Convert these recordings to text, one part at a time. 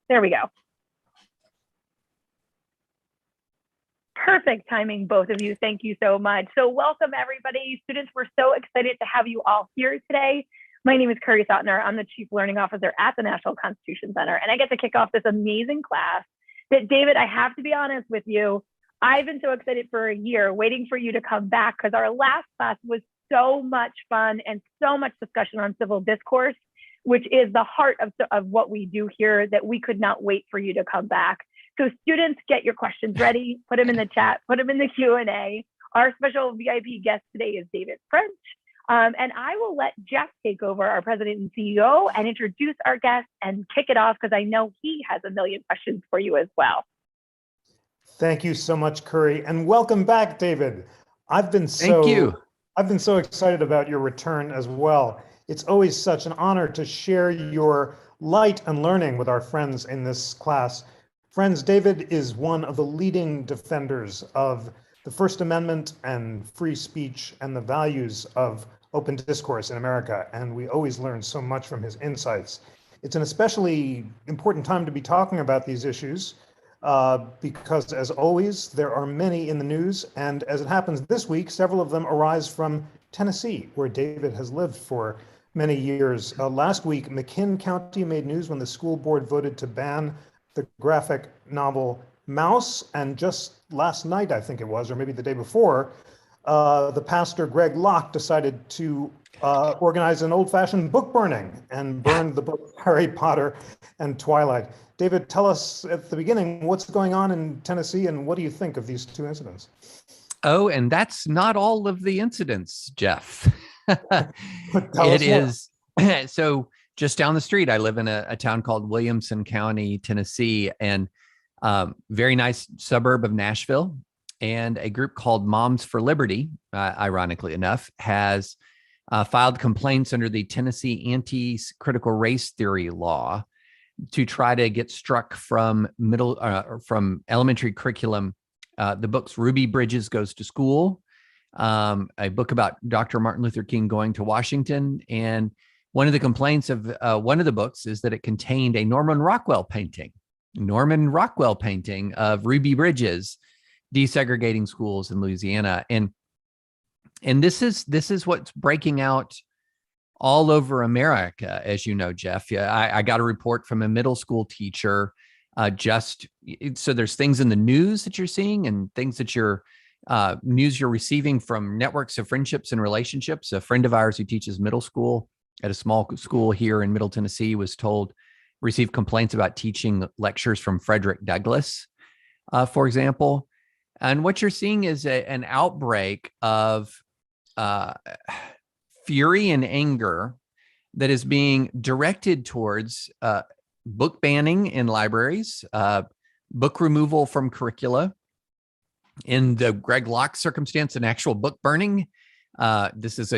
There we go. Perfect timing, both of you. Thank you so much. So welcome, everybody. Students, we're so excited to have you all here today. My name is Curry Sotner. I'm the Chief Learning Officer at the National Constitution Center, and I get to kick off this amazing class that, David, I have to be honest with you, I've been so excited for a year waiting for you to come back because our last class was so much fun and so much discussion on civil discourse, which is the heart of what we do here, that we could not wait for you to come back. So students, get your questions ready, put them in the chat, put them in the Q&A. Our special VIP guest today is David French. And I will let Jeff take over, our president and CEO, and introduce our guest and kick it off because I know he has a million questions for you as well. Thank you so much, Curry, and welcome back, David. I've been so excited about your return as well. It's always such an honor to share your light and learning with our friends in this class. Friends, David is one of the leading defenders of the First Amendment and free speech and the values of open discourse in America, and we always learn so much from his insights. It's an especially important time to be talking about these issues because, as always, there are many in the news, and as it happens this week, several of them arise from Tennessee, where David has lived for many years. Last week, McKinn County made news when the school board voted to ban the graphic novel Mouse, and just last night, I think it was, or maybe the day before, the pastor Greg Locke decided to organize an old-fashioned book burning and burned the book Harry Potter and Twilight. David, tell us at the beginning what's going on in Tennessee and what do you think of these two incidents? Oh, and that's not all of the incidents, Jeff. It is. So just down the street, I live in a town called Williamson County, Tennessee, and very nice suburb of Nashville. And a group called Moms for Liberty, ironically enough, has filed complaints under the Tennessee anti-critical race theory law to try to get struck from from elementary curriculum. The books Ruby Bridges Goes to School, a book about Dr. Martin Luther King going to Washington. And one of the complaints of one of the books is that it contained a Norman Rockwell painting of Ruby Bridges desegregating schools in Louisiana. And this is what's breaking out all over America, as you know, Jeff. I got a report from a middle school teacher. So there's things in the news that you're seeing and things that news you're receiving from networks of friendships and relationships. A friend of ours who teaches middle school at a small school here in Middle Tennessee received complaints about teaching lectures from Frederick Douglass, for example. And what you're seeing is an outbreak of fury and anger that is being directed towards book banning in libraries, book removal from curricula. In the Greg Locke circumstance, an actual book burning. This is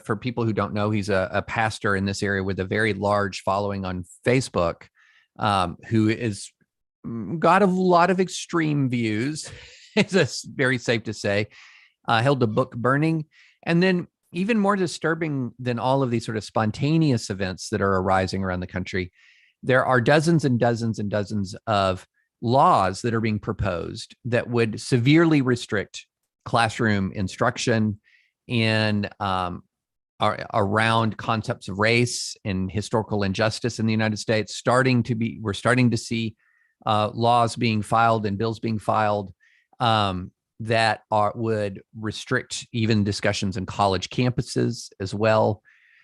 for people who don't know, he's a pastor in this area with a very large following on Facebook, who is got a lot of extreme views. It's very safe to say, held a book burning. And then even more disturbing than all of these sort of spontaneous events that are arising around the country, there are dozens and dozens and dozens of laws that are being proposed that would severely restrict classroom instruction in around concepts of race and historical injustice in the United States. We're starting to see laws being filed and bills being filed that would restrict even discussions in college campuses as well.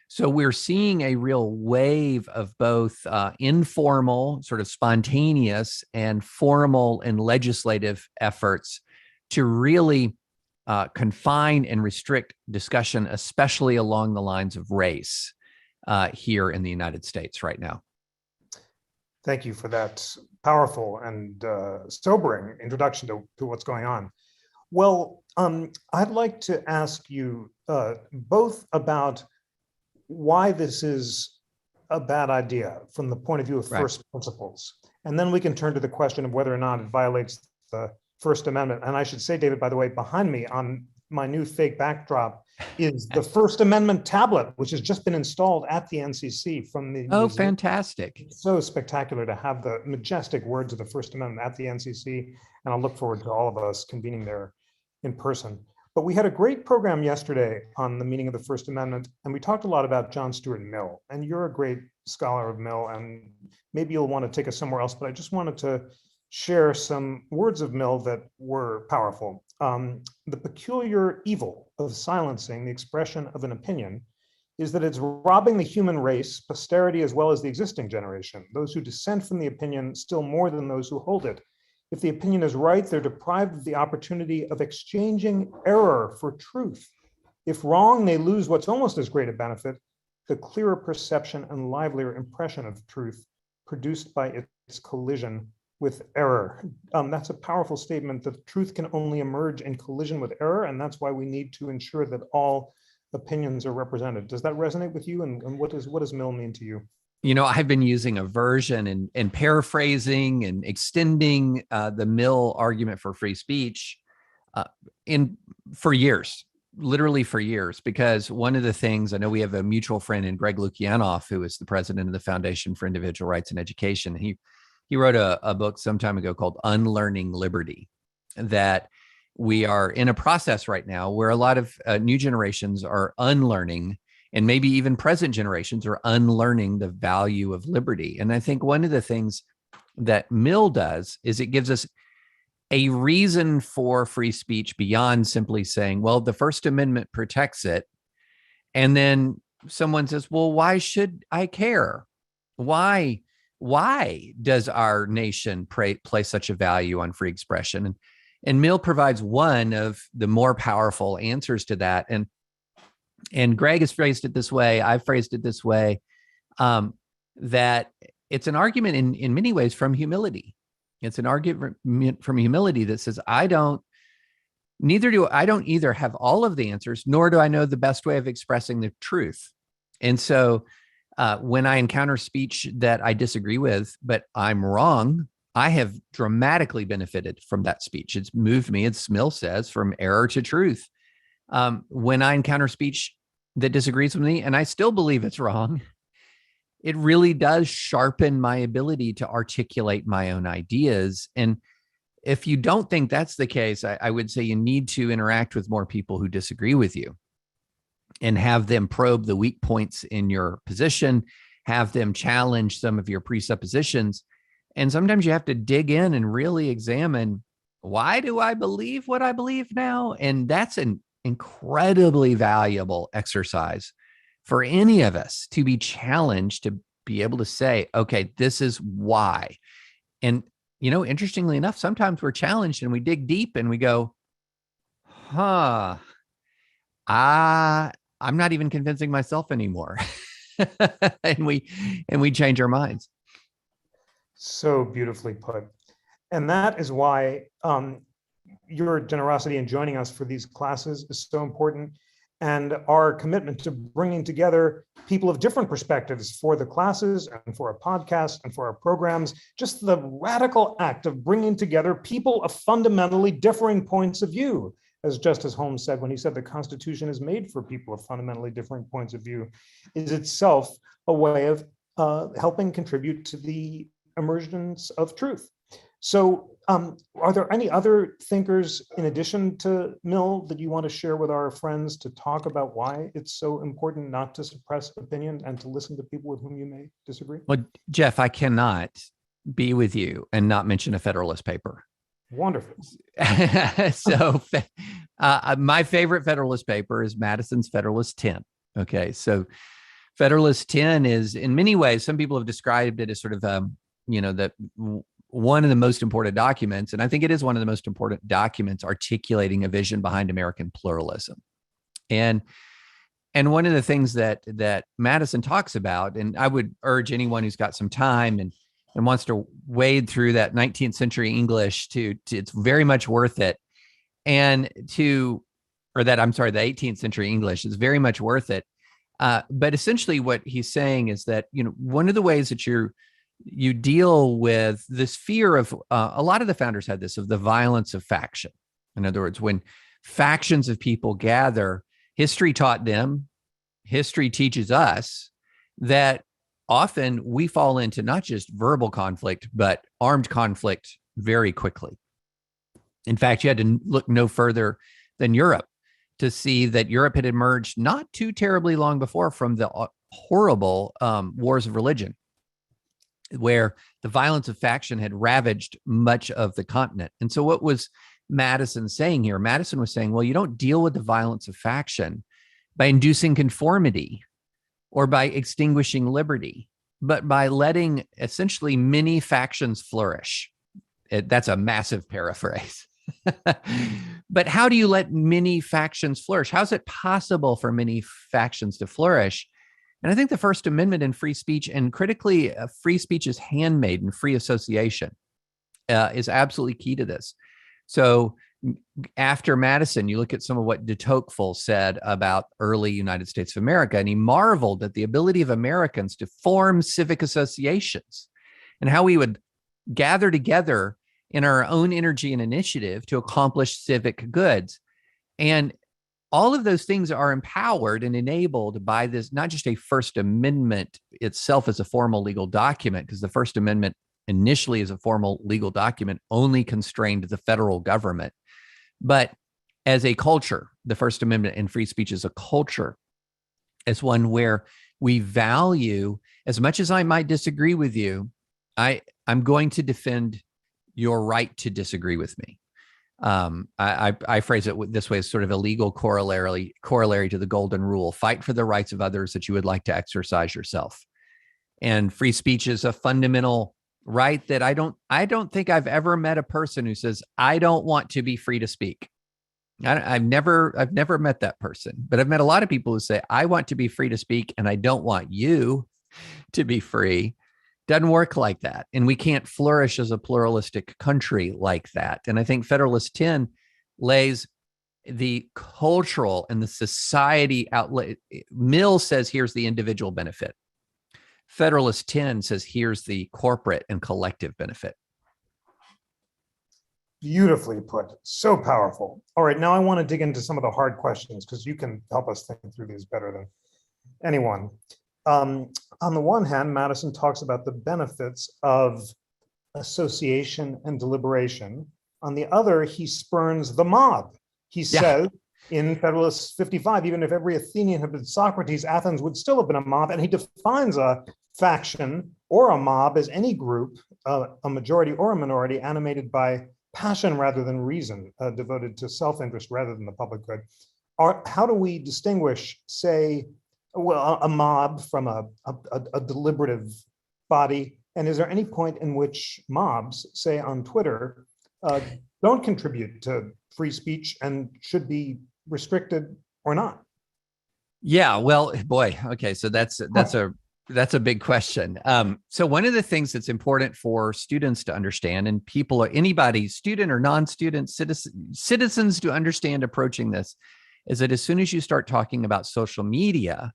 So we're seeing a real wave of both informal, sort of spontaneous, and formal and legislative efforts to really confine and restrict discussion, especially along the lines of race here in the United States right now. Thank you for that powerful and sobering introduction to what's going on. Well, I'd like to ask you both about why this is a bad idea from the point of view of first principles. And then we can turn to the question of whether or not it violates the First Amendment. And I should say, David, by the way, behind me on my new fake backdrop is the First Amendment tablet, which has just been installed at the NCC from the Oh, museum. fantastic. It's so spectacular to have the majestic words of the First Amendment at the NCC, and I look forward to all of us convening there in person. But we had a great program yesterday on the meaning of the First Amendment, and we talked a lot about John Stuart Mill, and you're a great scholar of Mill, and maybe you'll want to take us somewhere else, but I just wanted to share some words of Mill that were powerful. The peculiar evil of silencing the expression of an opinion is that it's robbing the human race, posterity as well as the existing generation, those who dissent from the opinion still more than those who hold it. If the opinion is right, they're deprived of the opportunity of exchanging error for truth. If wrong, they lose what's almost as great a benefit, the clearer perception and livelier impression of truth produced by its collision with error. That's a powerful statement that truth can only emerge in collision with error, and that's why we need to ensure that all opinions are represented. Does that resonate with you? And what does Mill mean to you? You know, I've been using aversion and paraphrasing and extending the Mill argument for free speech for years, literally for years, because one of the things, I know we have a mutual friend in Greg Lukianoff, who is the president of the Foundation for Individual Rights and Education. He wrote a book some time ago called Unlearning Liberty, that we are in a process right now where a lot of new generations are unlearning, and maybe even present generations are unlearning the value of liberty. And I think one of the things that Mill does is it gives us a reason for free speech beyond simply saying, well, the First Amendment protects it. And then someone says, well, why should I care? Why does our nation place such a value on free expression? And Mill provides one of the more powerful answers to that. And Greg has phrased it this way, I've phrased it this way, that it's an argument in many ways from humility. It's an argument from humility that says, I don't either have all of the answers, nor do I know the best way of expressing the truth. And so when I encounter speech that I disagree with, but I'm wrong, I have dramatically benefited from that speech. It's moved me, as Mill says, from error to truth. When I encounter speech that disagrees with me and I still believe it's wrong, it really does sharpen my ability to articulate my own ideas. And if you don't think that's the case, I would say you need to interact with more people who disagree with you and have them probe the weak points in your position, have them challenge some of your presuppositions. And sometimes you have to dig in and really examine, why do I believe what I believe now? And that's an incredibly valuable exercise for any of us, to be challenged to be able to say, okay, this is why. And, you know, interestingly enough, sometimes we're challenged and we dig deep and we go, I'm not even convincing myself anymore. and we change our minds. So beautifully put. And that is why your generosity in joining us for these classes is so important, and our commitment to bringing together people of different perspectives for the classes and for our podcast and for our programs. Just the radical act of bringing together people of fundamentally differing points of view, as Justice Holmes said when he said the Constitution is made for people of fundamentally different points of view, is itself a way of helping contribute to the emergence of truth. So are there any other thinkers in addition to Mill that you want to share with our friends to talk about why it's so important not to suppress opinion and to listen to people with whom you may disagree? Well, Jeff, I cannot be with you and not mention a Federalist paper. Wonderful. So my favorite Federalist paper is Madison's Federalist 10. Okay, so Federalist 10 is, in many ways, some people have described it as sort of, that one of the most important documents, and I think it is one of the most important documents articulating a vision behind American pluralism. And one of the things that Madison talks about, and I would urge anyone who's got some time and wants to wade through that 19th century English to it's very much worth it. The 18th century English is very much worth it. But essentially what he's saying is that, one of the ways that you deal with this fear of, a lot of the founders had this, of the violence of faction. In other words, when factions of people gather, history taught them, history teaches us that often we fall into not just verbal conflict, but armed conflict very quickly. In fact, you had to look no further than Europe to see that Europe had emerged not too terribly long before from the horrible wars of religion, where the violence of faction had ravaged much of the continent. And so what was Madison saying here? Madison was saying, well, you don't deal with the violence of faction by inducing conformity or by extinguishing liberty, but by letting essentially many factions flourish. That's a massive paraphrase. But how do you let many factions flourish? How is it possible for many factions to flourish? And I think the First Amendment and free speech, and critically, free speech is handmade and free association is absolutely key to this. So after Madison, you look at some of what de Tocqueville said about early United States of America, and he marveled at the ability of Americans to form civic associations and how we would gather together in our own energy and initiative to accomplish civic goods. And all of those things are empowered and enabled by this, not just a First Amendment itself as a formal legal document, because the First Amendment initially as a formal legal document only constrained the federal government, but as a culture, the First Amendment and free speech is a culture, as one where we value, as much as I might disagree with you, I'm going to defend your right to disagree with me. I phrase it this way as sort of a legal corollary to the golden rule: fight for the rights of others that you would like to exercise yourself. And free speech is a fundamental right that I don't think I've ever met a person who says, I don't want to be free to speak. I've never met that person, but I've met a lot of people who say, I want to be free to speak and I don't want you to be free. Doesn't work like that. And we can't flourish as a pluralistic country like that. And I think Federalist 10 lays the cultural and the society outlet. Mill says, here's the individual benefit. Federalist 10 says, here's the corporate and collective benefit. Beautifully put. So powerful. All right, now I want to dig into some of the hard questions because you can help us think through these better than anyone. On the one hand, Madison talks about the benefits of association and deliberation. On the other, he spurns the mob. He says in Federalist 55, even if every Athenian had been Socrates, Athens would still have been a mob. And he defines a faction or a mob as any group, a majority or a minority, animated by passion rather than reason, devoted to self-interest rather than the public good. How do we distinguish, say, well, a mob from a deliberative body? And is there any point in which mobs, say on Twitter, don't contribute to free speech and should be restricted or not? Yeah, well, boy, okay, so that's a big question. So one of the things that's important for students to understand, and people, or anybody, student or non-student, citizens to understand approaching this, is that as soon as you start talking about social media,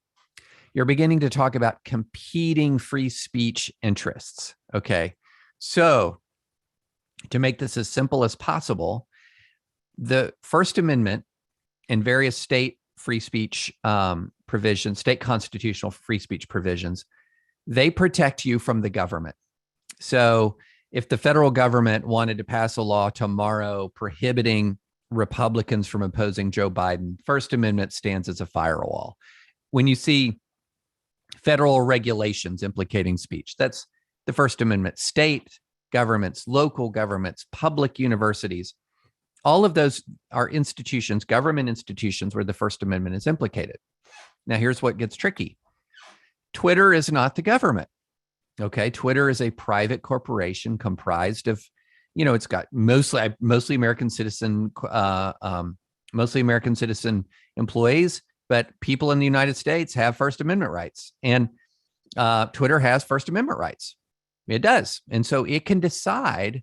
you're beginning to talk about competing free speech interests. Okay, so to make this as simple as possible, the First Amendment and various state free speech provisions, state constitutional free speech provisions, they protect you from the government. So if the federal government wanted to pass a law tomorrow prohibiting Republicans from opposing Joe Biden, First Amendment stands as a firewall. When you see federal regulations implicating speech, that's the First Amendment. State governments, local governments, public universities, all of those are institutions, government institutions, where the First Amendment is implicated. Now, here's what gets tricky. Twitter is not the government. Okay, Twitter is a private corporation comprised of, it's got mostly American citizen, employees, but people in the United States have First Amendment rights, and Twitter has First Amendment rights. It does, and so it can decide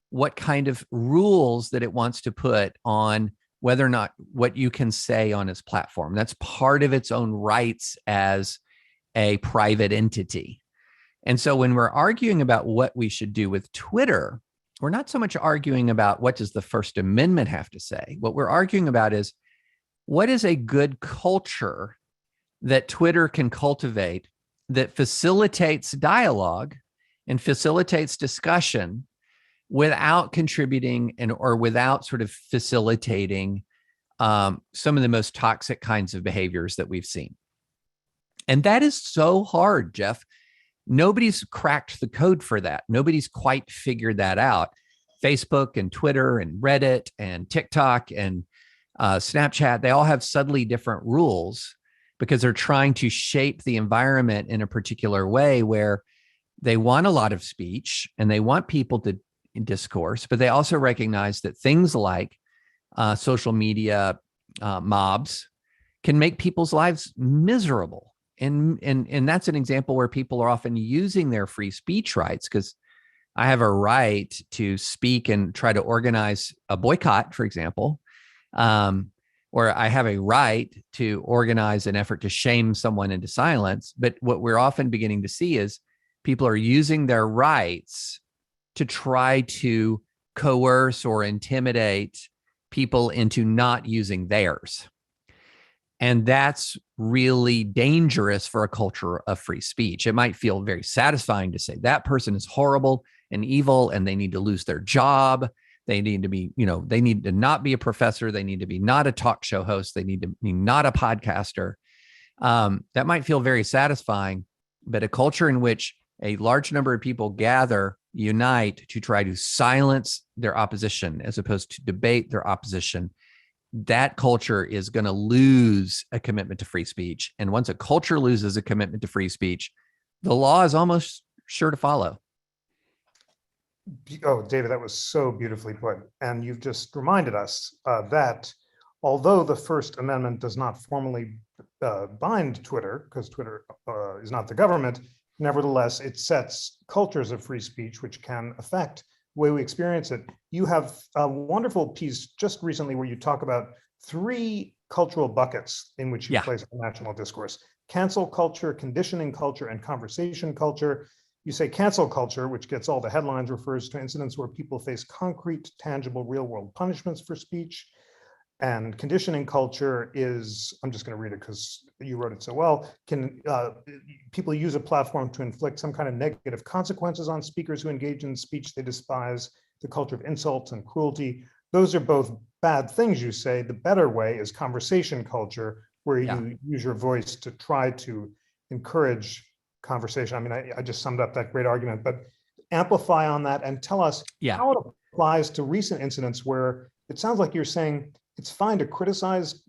what kind of rules that it wants to put on whether or not what you can say on its platform. That's part of its own rights as a private entity. And so when we're arguing about what we should do with Twitter, we're not so much arguing about what does the First Amendment have to say. What we're arguing about is what is a good culture that Twitter can cultivate that facilitates dialogue and facilitates discussion without contributing or without sort of facilitating some of the most toxic kinds of behaviors that we've seen. And that is so hard, Jeff. Nobody's cracked the code for that. Nobody's quite figured that out. Facebook and Twitter and Reddit and TikTok and Snapchat, they all have subtly different rules because they're trying to shape the environment in a particular way where they want a lot of speech and they want people to discourse, but they also recognize that things like social media mobs can make people's lives miserable. And that's an example where people are often using their free speech rights, because I have a right to speak and try to organize a boycott, for example, or I have a right to organize an effort to shame someone into silence. But what we're often beginning to see is people are using their rights to try to coerce or intimidate people into not using theirs. And that's really dangerous for a culture of free speech. It might feel very satisfying to say that person is horrible and evil and they need to lose their job. They need to be, they need to not be a professor. They need to be not a talk show host. They need to be not a podcaster. That might feel very satisfying, but a culture in which a large number of people gather, unite to try to silence their opposition as opposed to debate their opposition, that culture is going to lose a commitment to free speech. And once a culture loses a commitment to free speech, the law is almost sure to follow. Oh, David, that was so beautifully put. And you've just reminded us that although the First Amendment does not formally bind Twitter, because Twitter is not the government, nevertheless, it sets cultures of free speech, which can affect the way we experience it. You have a wonderful piece just recently where you talk about 3 cultural buckets in which you place the national discourse: cancel culture, conditioning culture, and conversation culture. You say cancel culture, which gets all the headlines, refers to incidents where people face concrete, tangible, real-world punishments for speech. And conditioning culture is, I'm just going to read it because you wrote it so well, can people use a platform to inflict some kind of negative consequences on speakers who engage in speech they despise, the culture of insults and cruelty. Those are both bad things, you say. The better way is conversation culture, where you use your voice to try to encourage conversation. I mean, I just summed up that great argument, but amplify on that and tell us how it applies to recent incidents where it sounds like you're saying it's fine to criticize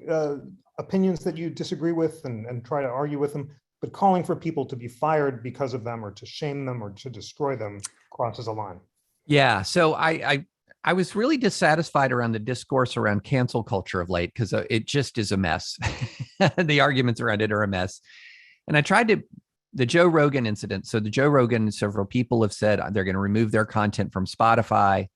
opinions that you disagree with and try to argue with them, but calling for people to be fired because of them or to shame them or to destroy them crosses a line. Yeah. So I was really dissatisfied around the discourse around cancel culture of late because it just is a mess. The arguments around it are a mess. And I tried to, the Joe Rogan incident. So the Joe Rogan, several people have said they're going to remove their content from Spotify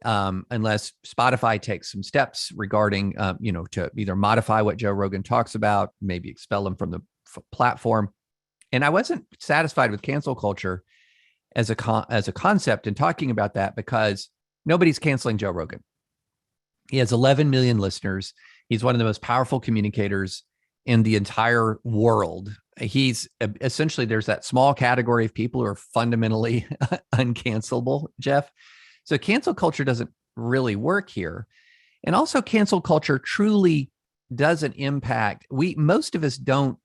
unless Spotify takes some steps regarding, to either modify what Joe Rogan talks about, maybe expel him from the platform. And I wasn't satisfied with cancel culture as a concept and talking about that because nobody's canceling Joe Rogan. He has 11 million listeners. He's one of the most powerful communicators in the entire world. He's essentially, there's that small category of people who are fundamentally uncancelable, Jeff. So cancel culture doesn't really work here. And also cancel culture truly doesn't impact, most of us don't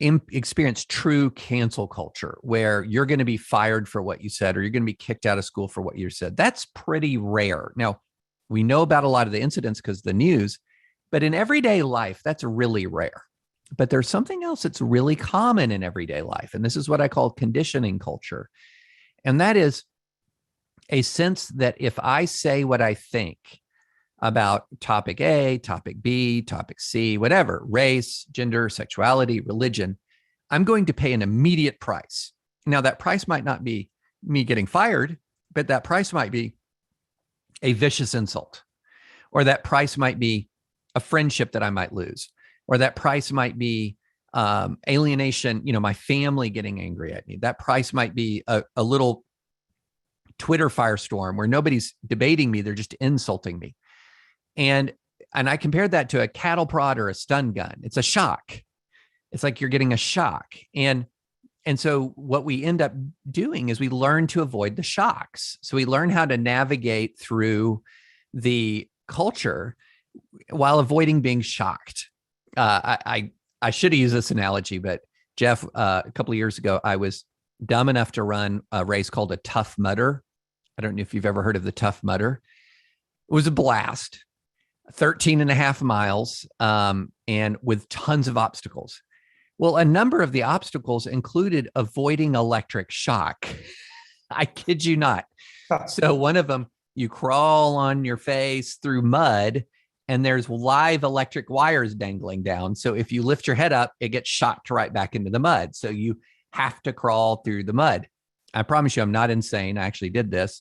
experience true cancel culture where you're going to be fired for what you said, or you're going to be kicked out of school for what you said. That's pretty rare. Now, we know about a lot of the incidents because of the news, but in everyday life, that's really rare. But there's something else that's really common in everyday life. And this is what I call conditioning culture. And that is a sense that if I say what I think about topic A, topic B, topic C, whatever, race, gender, sexuality, religion, I'm going to pay an immediate price. Now, that price might not be me getting fired, but that price might be a vicious insult, or that price might be a friendship that I might lose, or that price might be alienation, my family getting angry at me. That price might be a little Twitter firestorm where nobody's debating me, they're just insulting me. And I compared that to a cattle prod or a stun gun. It's a shock. It's like you're getting a shock. And so what we end up doing is we learn to avoid the shocks. So we learn how to navigate through the culture while avoiding being shocked. I should have used this analogy, but Jeff, a couple of years ago, I was dumb enough to run a race called a Tough Mudder. I don't know if you've ever heard of the Tough Mudder. It was a blast, 13 and a half miles, and with tons of obstacles. Well, a number of the obstacles included avoiding electric shock. I kid you not. So one of them, you crawl on your face through mud, and there's live electric wires dangling down. So if you lift your head up, it gets shocked right back into the mud. So you have to crawl through the mud. I promise you, I'm not insane. I actually did this.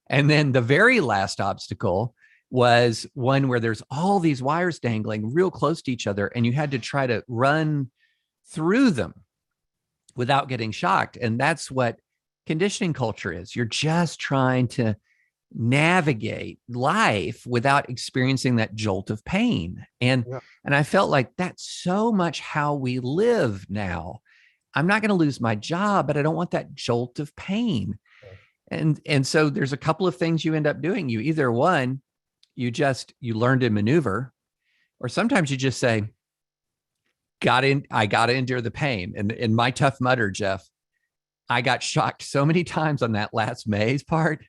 And then the very last obstacle was one where there's all these wires dangling real close to each other, and you had to try to run through them without getting shocked. And that's what conditioning culture is. You're just trying to navigate life without experiencing that jolt of pain. And I felt like that's so much how we live now. I'm not going to lose my job, but I don't want that jolt of pain. And so there's a couple of things you end up doing. You either one, you learn to maneuver, or sometimes you just say, I got to endure the pain. And in my Tough Mudder, Jeff, I got shocked so many times on that last maze part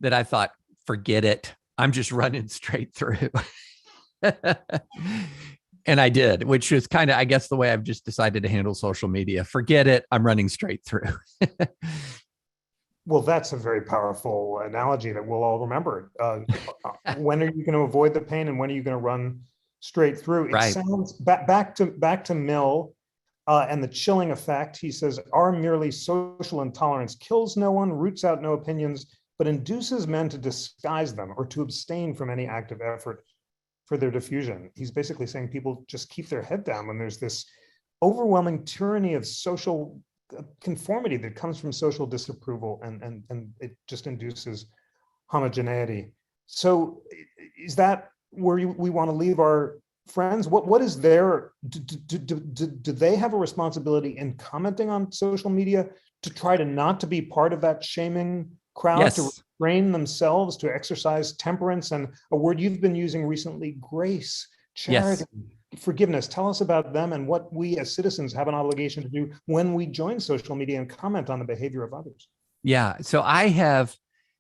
that I thought, forget it. I'm just running straight through. And I did, which was kind of, I guess, the way I've just decided to handle social media. Forget it. I'm running straight through. Well, that's a very powerful analogy that we'll all remember. When are you going to avoid the pain, and when are you going to run straight through? It sounds back to Mill and the chilling effect. He says, our merely social intolerance kills no one, roots out no opinions, but induces men to disguise them or to abstain from any active effort for their diffusion. He's basically saying people just keep their head down when there's this overwhelming tyranny of social conformity that comes from social disapproval, and it just induces homogeneity. So is that where we want to leave our friends? What is their, do they have a responsibility in commenting on social media to try to not to be part of that shaming crowd, yes, to restrain themselves, to exercise temperance, and a word you've been using recently, grace, charity, forgiveness? Tell us about them and what we as citizens have an obligation to do when we join social media and comment on the behavior of others. Yeah. So I have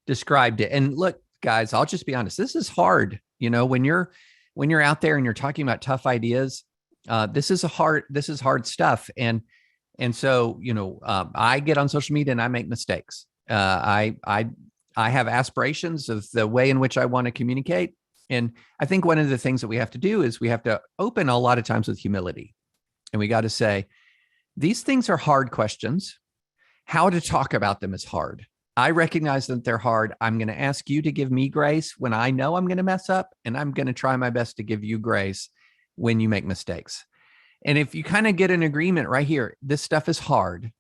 described it. And look, guys, I'll just be honest. This is hard. You know, when you're out there and you're talking about tough ideas, this is hard stuff. And so, you know, I get on social media and I make mistakes. I have aspirations of the way in which I want to communicate. And I think one of the things that we have to do is we have to open a lot of times with humility. And we got to say, these things are hard questions. How to talk about them is hard. I recognize that they're hard. I'm going to ask you to give me grace when I know I'm going to mess up, and I'm going to try my best to give you grace when you make mistakes. And if you kind of get an agreement right here, this stuff is hard,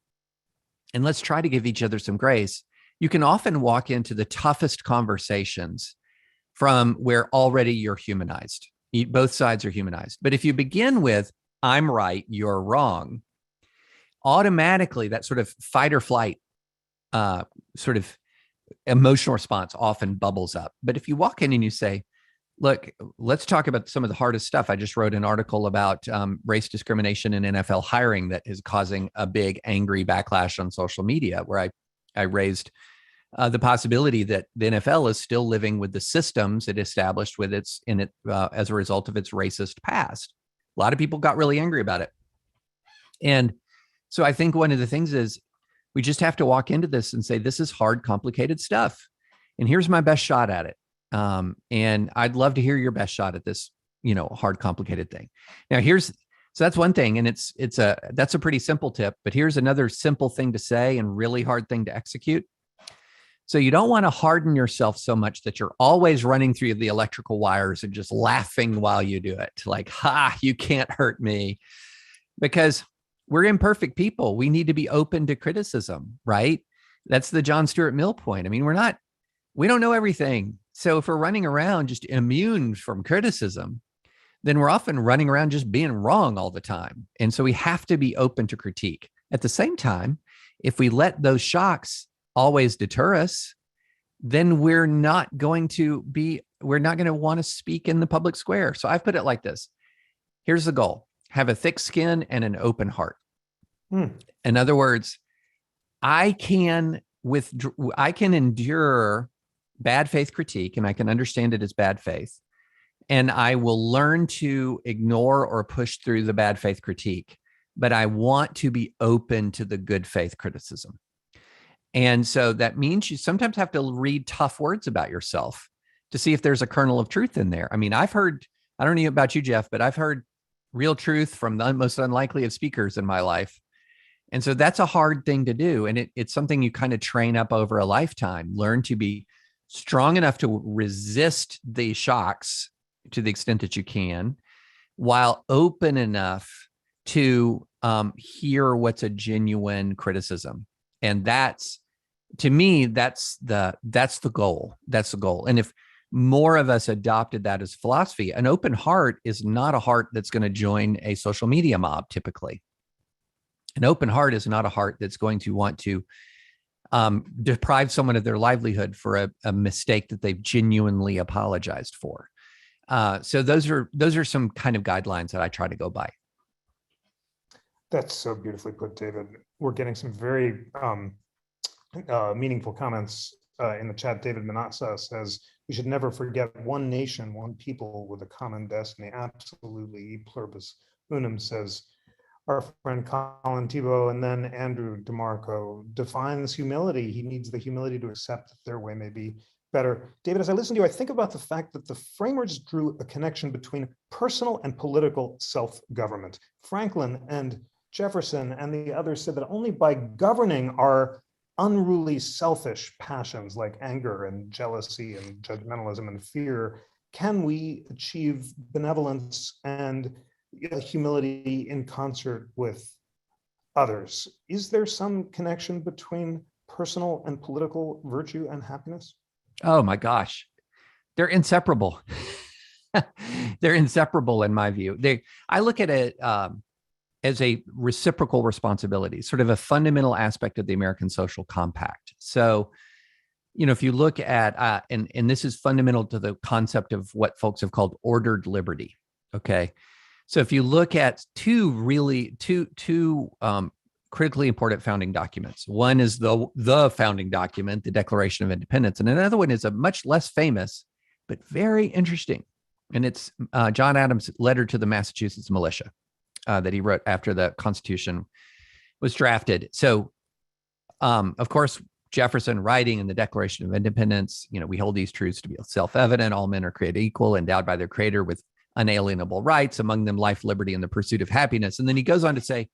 and let's try to give each other some grace, you can often walk into the toughest conversations from where already you're humanized. Both sides are humanized. But if you begin with, I'm right, you're wrong, automatically that sort of fight or flight sort of emotional response often bubbles up. But if you walk in and you say, look, let's talk about some of the hardest stuff. I just wrote an article about race discrimination in NFL hiring that is causing a big angry backlash on social media, where I raised the possibility that the NFL is still living with the systems it established as a result of its racist past. A lot of people got really angry about it. And so I think one of the things is we just have to walk into this and say, this is hard, complicated stuff. And here's my best shot at it. And I'd love to hear your best shot at this, you know, hard, complicated thing. Now so that's one thing. And that's a pretty simple tip, but here's another simple thing to say and really hard thing to execute. So you don't want to harden yourself so much that you're always running through the electrical wires and just laughing while you do it. Like, you can't hurt me, because we're imperfect people. We need to be open to criticism, right? That's the John Stuart Mill point. I mean, we don't know everything. So if we're running around just immune from criticism, then we're often running around just being wrong all the time. And so we have to be open to critique. At the same time, if we let those shocks always deter us, then we're not going to want to speak in the public square. So I've put it like this. Here's the goal: have a thick skin and an open heart. In other words, I can endure bad faith critique, and I can understand it as bad faith. And I will learn to ignore or push through the bad faith critique, but I want to be open to the good faith criticism. And so that means you sometimes have to read tough words about yourself to see if there's a kernel of truth in there. I mean, I don't know about you, Jeff, but I've heard real truth from the most unlikely of speakers in my life. And so that's a hard thing to do. And it's something you kind of train up over a lifetime, learn to be strong enough to resist the shocks to the extent that you can, while open enough to hear what's a genuine criticism. And to me, that's the goal. That's the goal. And if more of us adopted that as philosophy, an open heart is not a heart that's going to join a social media mob. Typically, an open heart is not a heart that's going to want to deprive someone of their livelihood for a mistake that they've genuinely apologized for. So those are some kind of guidelines that I try to go by. That's so beautifully put, David. We're getting some very meaningful comments in the chat. David Manassa says, we should never forget one nation, one people with a common destiny. Absolutely. Pluribus Unum says, our friend Colin Thibault, and then Andrew DeMarco defines humility. He needs the humility to accept that their way may be better. David, as I listen to you, I think about the fact that the framers drew a connection between personal and political self-government. Franklin and Jefferson and the others said that only by governing our unruly, selfish passions like anger and jealousy and judgmentalism and fear can we achieve benevolence and humility in concert with others. Is there some connection between personal and political virtue and happiness? Oh my gosh, they're inseparable. They're inseparable in my view. I look at it as a reciprocal responsibility, sort of a fundamental aspect of the American social compact. So, if you look at, and this is fundamental to the concept of what folks have called ordered liberty. Okay. So if you look at two critically important founding documents, one is the founding document, the Declaration of Independence, and another one is a much less famous, but very interesting. And it's John Adams' letter to the Massachusetts militia that he wrote after the Constitution was drafted. So, of course, Jefferson writing in the Declaration of Independence, we hold these truths to be self-evident. All men are created equal, endowed by their creator with unalienable rights, among them life, liberty, and the pursuit of happiness. And then he goes on to say,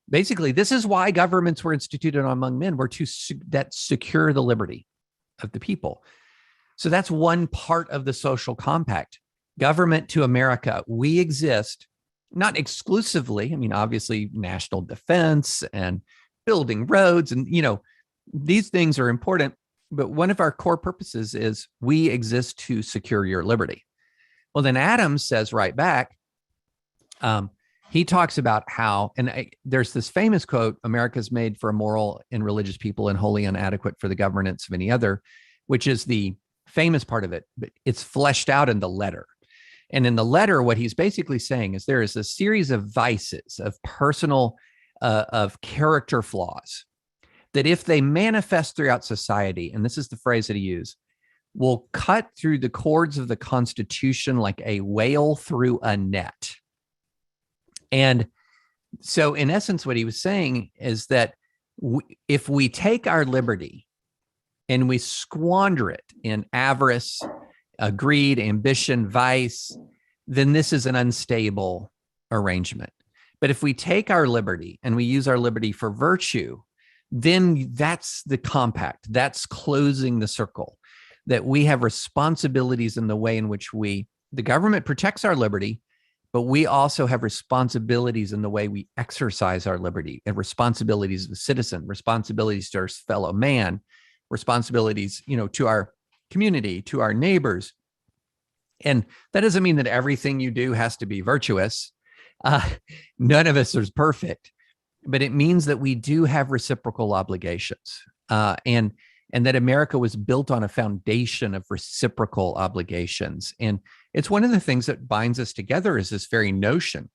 basically, this is why governments were instituted among men, were to that secure the liberty of the people. So that's one part of the social compact. Government to America, we exist, not exclusively. I mean, obviously, national defense and building roads, and these things are important. But one of our core purposes is we exist to secure your liberty. Well, then Adams says right back, he talks about how, and there's this famous quote, America's made for a moral and religious people and wholly inadequate for the governance of any other, which is the famous part of it, but it's fleshed out in the letter. And in the letter, what he's basically saying is there is a series of vices, of personal, of character flaws, that if they manifest throughout society, and this is the phrase that he used, will cut through the cords of the Constitution like a whale through a net. And so in essence, what he was saying is that if we take our liberty and we squander it in avarice, greed, ambition, vice, then this is an unstable arrangement. But if we take our liberty and we use our liberty for virtue, then that's the compact. That's closing the circle. That we have responsibilities in the way in which the government protects our liberty, but we also have responsibilities in the way we exercise our liberty, and responsibilities as a citizen, responsibilities to our fellow man, responsibilities, to our community, to our neighbors. And that doesn't mean that everything you do has to be virtuous. None of us is perfect, but it means that we do have reciprocal obligations. And that America was built on a foundation of reciprocal obligations. And it's one of the things that binds us together is this very notion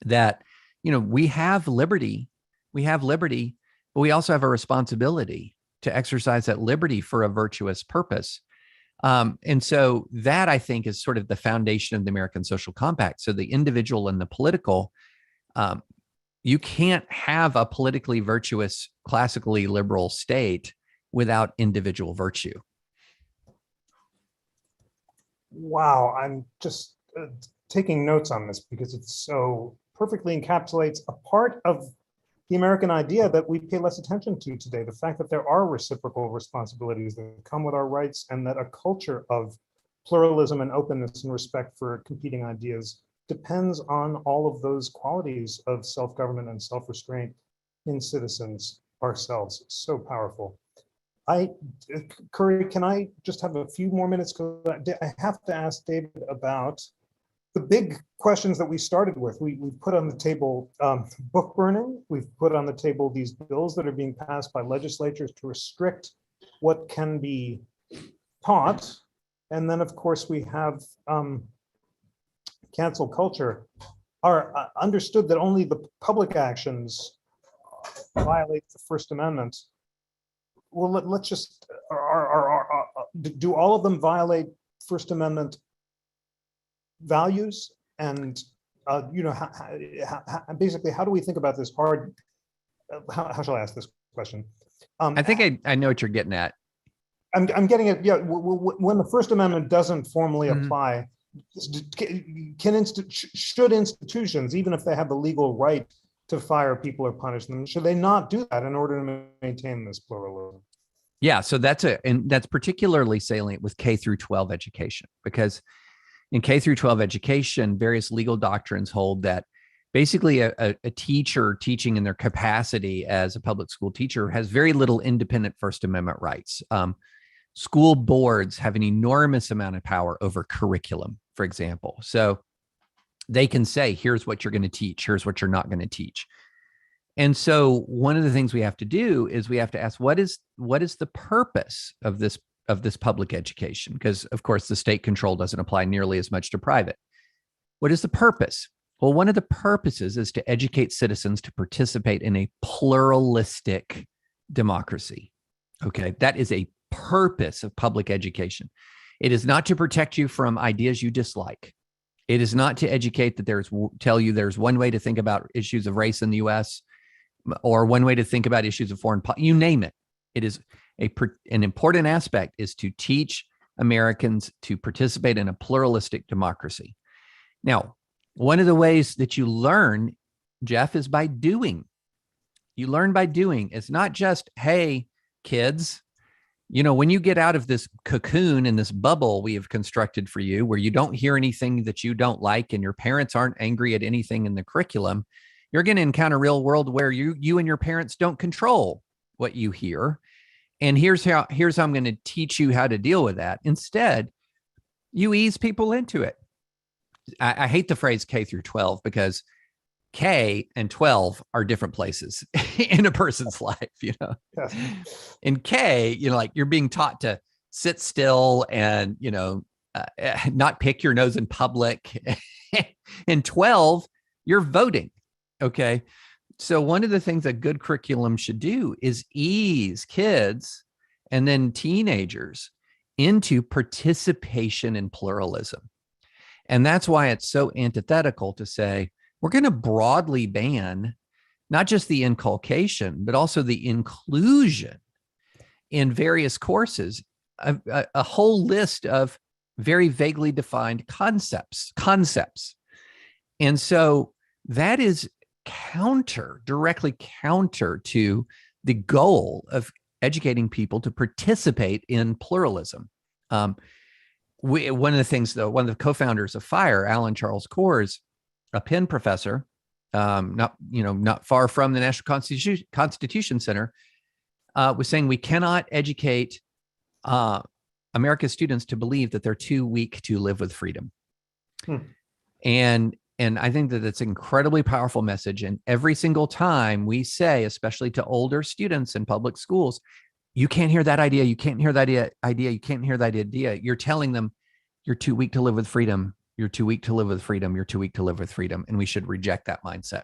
that, we have liberty, but we also have a responsibility to exercise that liberty for a virtuous purpose. And so that, I think, is sort of the foundation of the American social compact. So the individual and the political, you can't have a politically virtuous, classically liberal state without individual virtue. Wow, I'm just taking notes on this because it so perfectly encapsulates a part of the American idea that we pay less attention to today, the fact that there are reciprocal responsibilities that come with our rights, and that a culture of pluralism and openness and respect for competing ideas depends on all of those qualities of self-government and self-restraint in citizens ourselves. It's so powerful. Curry, can I just have a few more minutes? Because I have to ask David about the big questions that we started with. We put on the table book burning. We've put on the table these bills that are being passed by legislatures to restrict what can be taught. And then, of course, we have cancel culture. Are understood that only the public actions violate the First Amendment. Well, let's just, do all of them violate First Amendment values? And, basically, how do we think about this hard, how shall I ask this question? I think I know what you're getting at. I'm getting it, yeah, when the First Amendment doesn't formally apply, should institutions, even if they have the legal right to fire people or punish them, should they not do that in order to maintain this pluralism? Yeah, so that's particularly salient with K through 12 education, because in K through 12 education, various legal doctrines hold that basically a teacher teaching in their capacity as a public school teacher has very little independent First Amendment rights. School boards have an enormous amount of power over curriculum, for example. So they can say, here's what you're going to teach, here's what you're not going to teach. And so one of the things we have to do is we have to ask, what is the purpose of this public education? Because, of course, the state control doesn't apply nearly as much to private. What is the purpose? Well, one of the purposes is to educate citizens to participate in a pluralistic democracy. Okay, that is a purpose of public education. It is not to protect you from ideas you dislike. It is not to educate that tell you there's one way to think about issues of race in the U.S. or one way to think about issues of foreign policy. You name it. It is an important aspect is to teach Americans to participate in a pluralistic democracy. Now, one of the ways that you learn, Jeff, is by doing. You learn by doing. It's not just, hey, kids, when you get out of this cocoon and this bubble we have constructed for you, where you don't hear anything that you don't like and your parents aren't angry at anything in the curriculum, you're going to encounter a real world where you and your parents don't control what you hear. And here's how I'm going to teach you how to deal with that. Instead, you ease people into it. I hate the phrase K through 12 because K and 12 are different places in a person's life, Yes. In K, like you're being taught to sit still and, not pick your nose in public. In 12, you're voting. Okay. So one of the things a good curriculum should do is ease kids and then teenagers into participation in pluralism. And that's why it's so antithetical to say, we're going to broadly ban not just the inculcation, but also the inclusion in various courses, a whole list of very vaguely defined concepts. And so that is directly counter to the goal of educating people to participate in pluralism. one of the things, though, one of the co-founders of FIRE, Alan Charles Kors, a Penn professor, not far from the National Constitution Center, was saying we cannot educate America's students to believe that they're too weak to live with freedom. And I think that it's an incredibly powerful message. And every single time we say, especially to older students in public schools, you can't hear that idea. You can't hear that idea. You can't hear that idea. You're telling them you're too weak to live with freedom. You're too weak to live with freedom. You're too weak to live with freedom. And we should reject that mindset.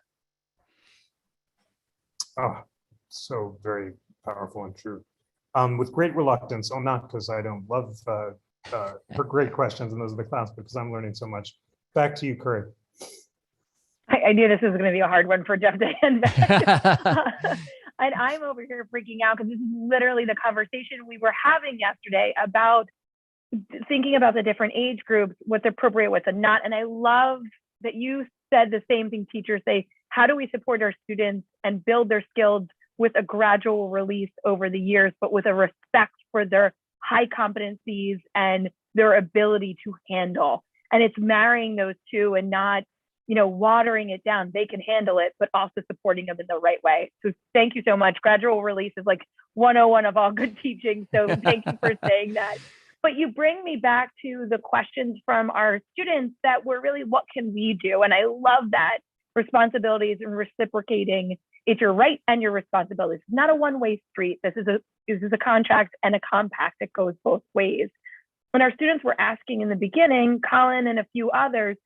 Oh, so very powerful and true. With great reluctance, not because I don't love her great questions and those of the class, because I'm learning so much. Back to you, Curry. I knew this was going to be a hard one for Jeff to hand back. And I'm over here freaking out because this is literally the conversation we were having yesterday about thinking about the different age groups, what's appropriate, what's not. And I love that you said the same thing teachers say. How do we support our students and build their skills with a gradual release over the years, but with a respect for their high competencies and their ability to handle? And it's marrying those two and not, watering it down. They can handle it, but also supporting them in the right way. So thank you so much. Gradual release is like 101 of all good teaching. So thank you for saying that. But you bring me back to the questions from our students that were really, what can we do? And I love that responsibilities and reciprocating. It's your right and your responsibilities. It's not a one-way street. This is a contract and a compact that goes both ways. When our students were asking in the beginning, Colin and a few others,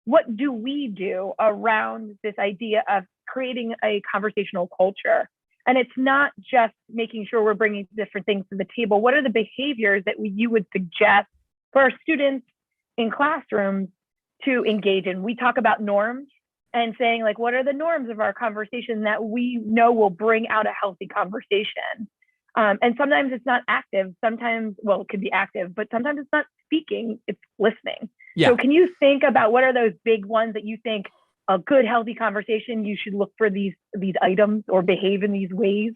what do we do around this idea of creating a conversational culture? And it's not just making sure we're bringing different things to the table. What are the behaviors that you would suggest for our students in classrooms to engage in? We talk about norms and saying, like, what are the norms of our conversation that we know will bring out a healthy conversation? And sometimes it's not active. Sometimes, well, it could be active, but sometimes it's not speaking, it's listening. Yeah. So can you think about what are those big ones that you think a good, healthy conversation, you should look for these items or behave in these ways?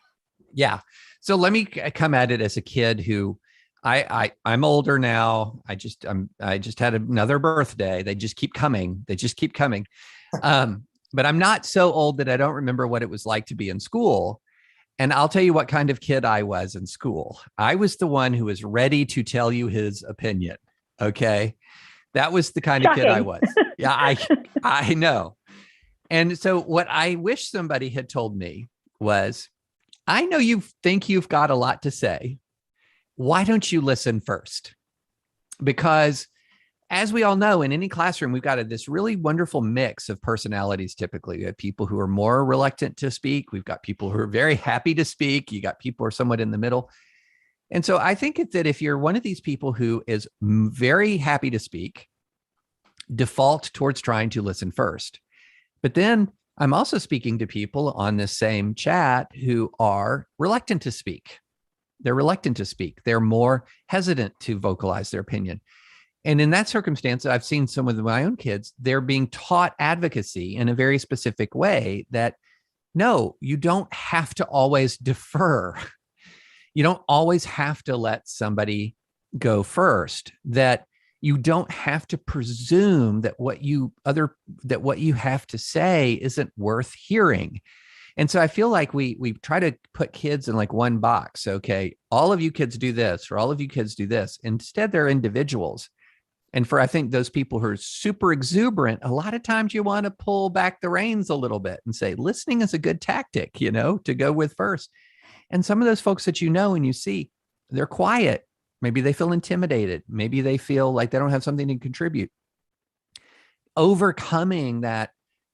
Yeah. So let me come at it as a kid who I'm older now. I just had another birthday. They just keep coming. But I'm not so old that I don't remember what it was like to be in school. And I'll tell you what kind of kid I was in school. I was the one who was ready to tell you his opinion. Okay. That was the kind of kid I was. Yeah, I know. And so what I wish somebody had told me was, I know you think you've got a lot to say. Why don't you listen first? Because as we all know, in any classroom, we've got this really wonderful mix of personalities. Typically, we have people who are more reluctant to speak. We've got people who are very happy to speak. You got people who are somewhat in the middle. And so I think that if you're one of these people who is very happy to speak, default towards trying to listen first. But then I'm also speaking to people on this same chat who are reluctant to speak. They're reluctant to speak. They're more hesitant to vocalize their opinion. And in that circumstance, I've seen some of my own kids, they're being taught advocacy in a very specific way that, no, you don't have to always defer. You don't always have to let somebody go first, that you don't have to presume that what you have to say isn't worth hearing. And so I feel like we try to put kids in like one box. Okay, all of you kids do this, or all of you kids do this. Instead, they're individuals. And for, I think, those people who are super exuberant, a lot of times you want to pull back the reins a little bit and say, listening is a good tactic, to go with first. And some of those folks that and you see, they're quiet. Maybe they feel intimidated. Maybe they feel like they don't have something to contribute. Overcoming that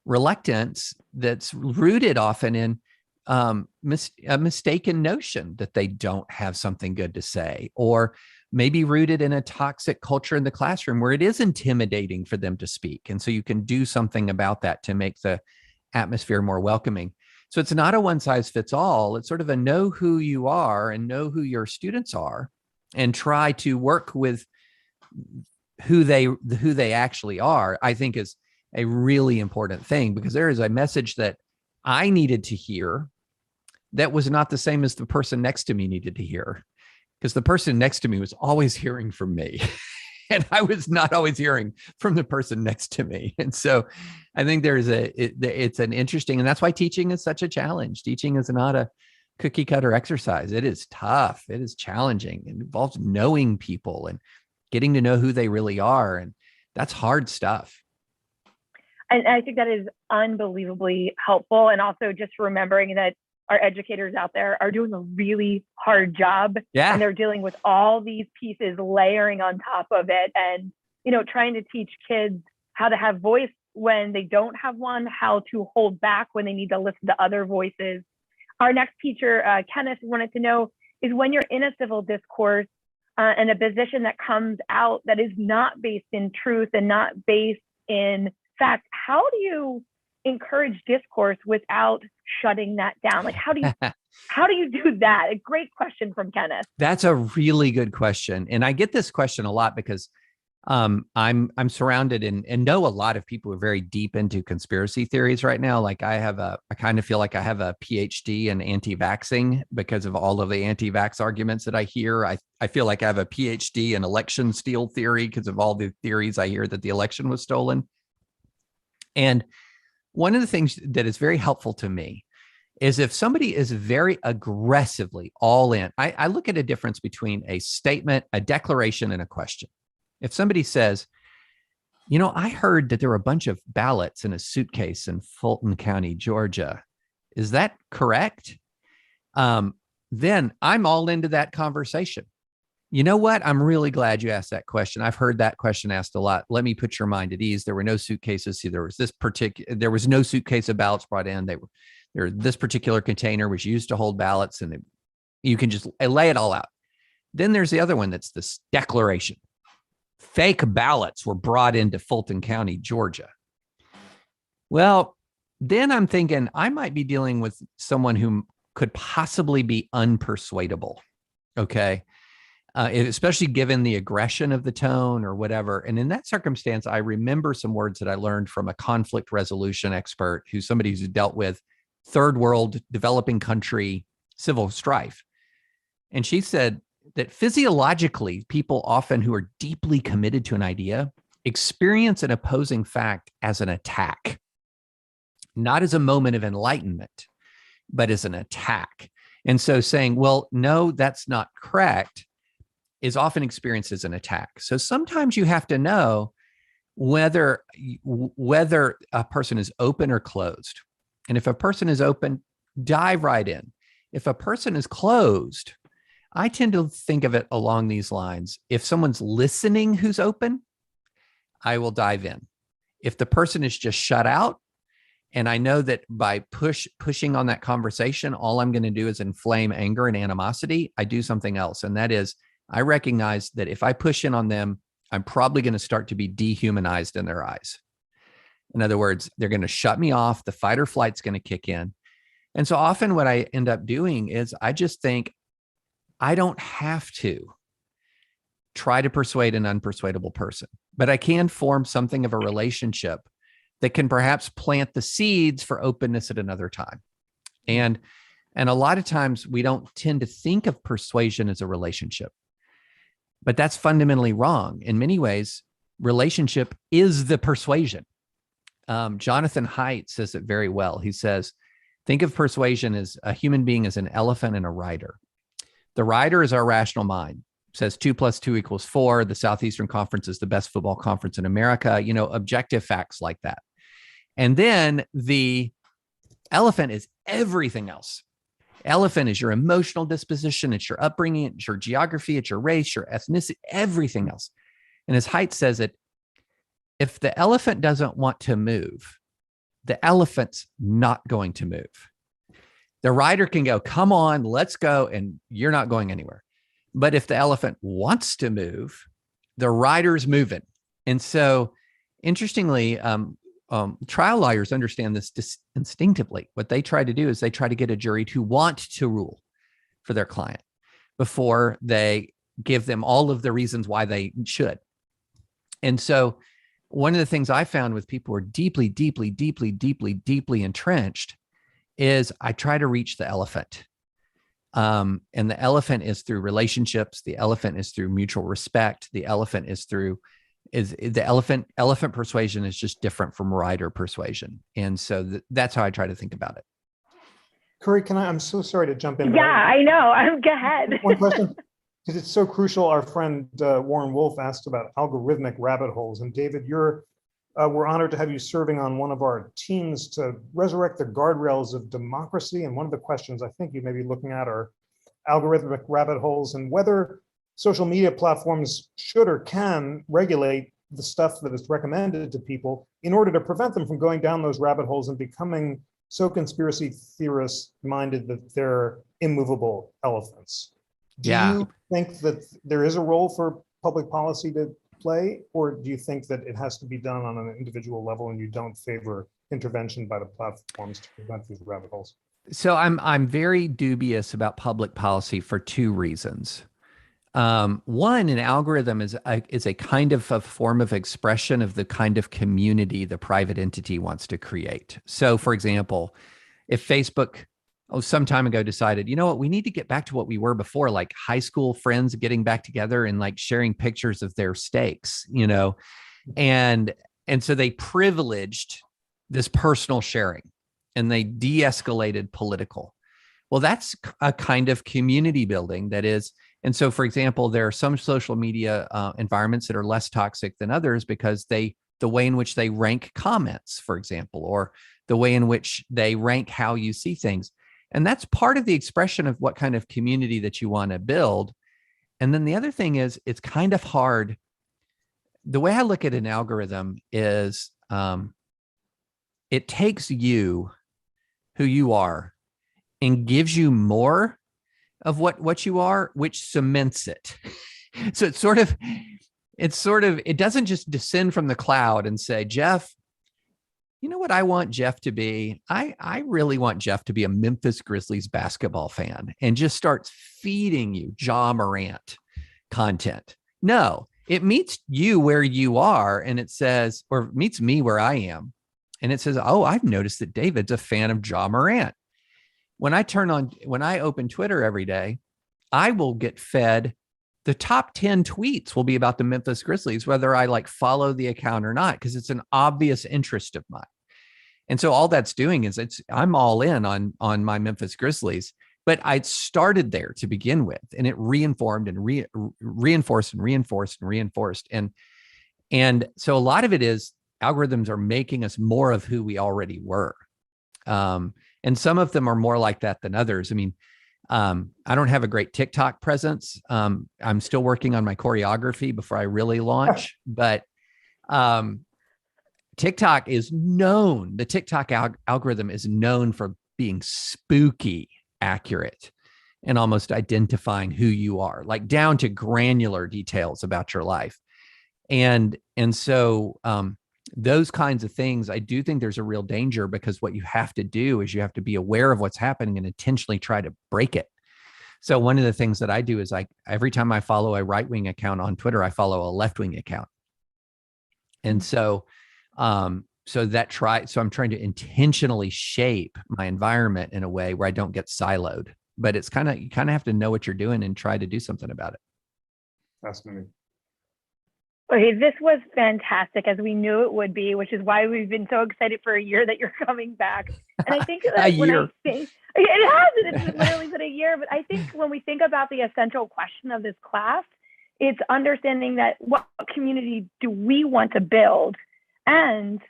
reluctance that's rooted often in a mistaken notion that they don't have something good to say, or maybe rooted in a toxic culture in the classroom where it is intimidating for them to speak. And so you can do something about that to make the atmosphere more welcoming. So it's not a one size fits all. It's sort of a know who you are and know who your students are, and try to work with who they actually are, I think is a really important thing, because there is a message that I needed to hear that was not the same as the person next to me needed to hear, because the person next to me was always hearing from me. And I was not always hearing from the person next to me. And so I think it's an interesting, and that's why teaching is such a challenge. Teaching is not a cookie cutter exercise. It is tough. It is challenging. It involves knowing people and getting to know who they really are. And that's hard stuff. And I think that is unbelievably helpful. And also just remembering that our educators out there are doing a really hard job. Yeah. And they're dealing with all these pieces layering on top of it. And, trying to teach kids how to have voice when they don't have one, how to hold back when they need to listen to other voices. Our next teacher, Kenneth, wanted to know is when you're in a civil discourse and a position that comes out that is not based in truth and not based in fact, how do you encourage discourse without shutting that down? Like, how do you do that? A great question from Kenneth. That's a really good question. And I get this question a lot because I'm surrounded and know a lot of people who are very deep into conspiracy theories right now. Like I kind of feel like I have a PhD in anti-vaxxing because of all of the anti-vax arguments that I hear. I feel like I have a PhD in election steal theory because of all the theories I hear that the election was stolen. And one of the things that is very helpful to me is if somebody is very aggressively all in, I look at a difference between a statement, a declaration, and a question. If somebody says, I heard that there were a bunch of ballots in a suitcase in Fulton County, Georgia. Is that correct? Then I'm all into that conversation. You know what? I'm really glad you asked that question. I've heard that question asked a lot. Let me put your mind at ease. There were no suitcases. See, there was no suitcase of ballots brought in. This particular container was used to hold ballots, and you can just lay it all out. Then there's the other one that's this declaration. Fake ballots were brought into Fulton County, Georgia. Well, then I'm thinking I might be dealing with someone who could possibly be unpersuadable. Okay. Especially given the aggression of the tone or whatever. And in that circumstance, I remember some words that I learned from a conflict resolution expert who's somebody who's dealt with third world, developing country civil strife. And she said that physiologically, people often who are deeply committed to an idea experience an opposing fact as an attack, not as a moment of enlightenment, but as an attack. And so saying, well, no, that's not correct, is often experienced as an attack. So sometimes you have to know whether a person is open or closed. And if a person is open, dive right in. If a person is closed, I tend to think of it along these lines. If someone's listening who's open, I will dive in. If the person is just shut out, and I know that by pushing on that conversation, all I'm going to do is inflame anger and animosity, I do something else. And that is, I recognize that if I push in on them, I'm probably going to start to be dehumanized in their eyes. In other words, they're going to shut me off. The fight or flight's going to kick in. And so often what I end up doing is I just think I don't have to try to persuade an unpersuadable person, but I can form something of a relationship that can perhaps plant the seeds for openness at another time. And a lot of times we don't tend to think of persuasion as a relationship, but that's fundamentally wrong. In many ways, relationship is the persuasion. Jonathan Haidt says it very well. He says, think of persuasion as a human being as an elephant and a rider. The rider is our rational mind. It says 2 + 2 = 4. The Southeastern Conference is the best football conference in America. Objective facts like that. And then the elephant is everything else. Elephant is your emotional disposition. It's your upbringing. It's your geography. It's your race, your ethnicity, everything else. And as Haidt says it, if the elephant doesn't want to move, the elephant's not going to move. The rider can go, come on, let's go, and you're not going anywhere. But if the elephant wants to move, the rider's moving. And so, interestingly, trial lawyers understand this instinctively. What they try to do is they try to get a jury to want to rule for their client before they give them all of the reasons why they should. And so one of the things I found with people who are deeply, deeply, deeply, deeply, deeply entrenched is I try to reach the elephant. And the elephant is through relationships. The elephant is through mutual respect. The elephant is through elephant persuasion is just different from rider persuasion. And so that's how I try to think about it. Curry, I'm so sorry to jump in. Yeah, I know. Go ahead. One question, because it's so crucial. Our friend Warren Wolf asked about algorithmic rabbit holes. And David, we're honored to have you serving on one of our teams to resurrect the guardrails of democracy. And one of the questions I think you may be looking at are algorithmic rabbit holes and whether social media platforms should or can regulate the stuff that is recommended to people in order to prevent them from going down those rabbit holes and becoming so conspiracy theorist minded that they're immovable elephants. Do you think that there is a role for public policy to play, or do you think that it has to be done on an individual level and you don't favor intervention by the platforms to prevent these rabbit holes? So I'm very dubious about public policy for two reasons. One, an algorithm is a kind of a form of expression of the kind of community the private entity wants to create. So, for example, if Facebook some time ago decided, you know what, we need to get back to what we were before, like high school friends getting back together and like sharing pictures of their steaks, and so they privileged this personal sharing and they de-escalated political. Well, that's a kind of community building that is. And so, for example, there are some social media environments that are less toxic than others because the way in which they rank comments, for example, or the way in which they rank how you see things. And that's part of the expression of what kind of community that you want to build. And then the other thing is, it's kind of hard. The way I look at an algorithm is it takes you, who you are, and gives you more of what you are, which cements it. So it doesn't just descend from the cloud and say, Jeff, you know what I want Jeff to be? I really want Jeff to be a Memphis Grizzlies basketball fan, and just starts feeding you Ja Morant content. No, it meets you where you are, and it says, or meets me where I am. And it says, oh, I've noticed that David's a fan of Ja Morant. When I open Twitter every day, I will get fed the top 10 tweets will be about the Memphis Grizzlies, whether I like follow the account or not, because it's an obvious interest of mine. And so all that's doing is I'm all in on my Memphis Grizzlies, but I started there to begin with, and it reinformed and reinforced and reinforced and reinforced. And so a lot of it is algorithms are making us more of who we already were. And some of them are more like that than others. I mean, I don't have a great TikTok presence. I'm still working on my choreography before I really launch, but TikTok is known, the TikTok algorithm is known for being spooky accurate and almost identifying who you are, like down to granular details about your life. And so those kinds of things, I do think there's a real danger, because what you have to do is you have to be aware of what's happening and intentionally try to break it. So one of the things that I do is every time I follow a right-wing account on Twitter, I follow a left-wing account. And so, I'm trying to intentionally shape my environment in a way where I don't get siloed, but you kind of have to know what you're doing and try to do something about it. Fascinating. Okay, this was fantastic, as we knew it would be, which is why we've been so excited for a year that you're coming back. And I think that it has literally been a year, but I think when we think about the essential question of this class, it's understanding that what community do we want to build and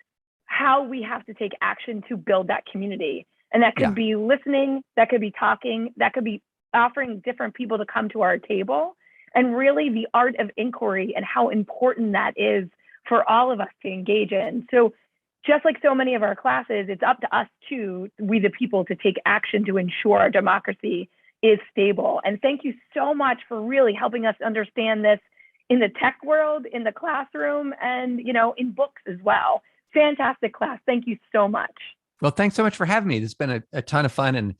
how we have to take action to build that community. And that could be listening, that could be talking, that could be offering different people to come to our table. And really the art of inquiry and how important that is for all of us to engage in. So just like so many of our classes, it's up to us too, we the people, to take action to ensure our democracy is stable. And thank you so much for really helping us understand this in the tech world, in the classroom, and in books as well. Fantastic class. Thank you so much. Well, thanks so much for having me. It's been a ton of fun. And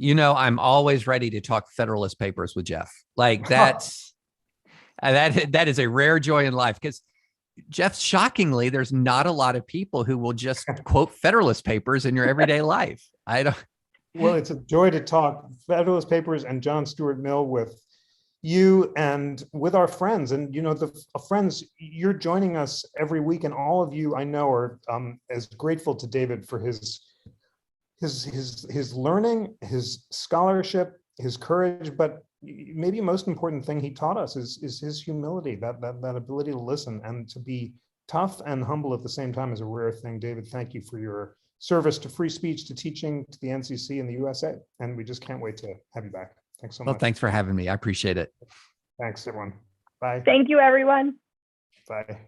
I'm always ready to talk Federalist Papers with Jeff. Like that is a rare joy in life, because Jeff, shockingly, there's not a lot of people who will just quote Federalist Papers in your everyday life. Well, it's a joy to talk Federalist Papers and John Stuart Mill with you and with our friends. And, you know, the friends, you're joining us every week, and all of you I know are as grateful to David for his learning, his scholarship, his courage, but maybe most important thing he taught us is his humility, that ability to listen and to be tough and humble at the same time is a rare thing. David, thank you for your service to free speech, to teaching, to the NCC and the USA. And we just can't wait to have you back. Thanks so much. Well, thanks for having me. I appreciate it. Thanks, everyone. Bye. Thank you, everyone. Bye.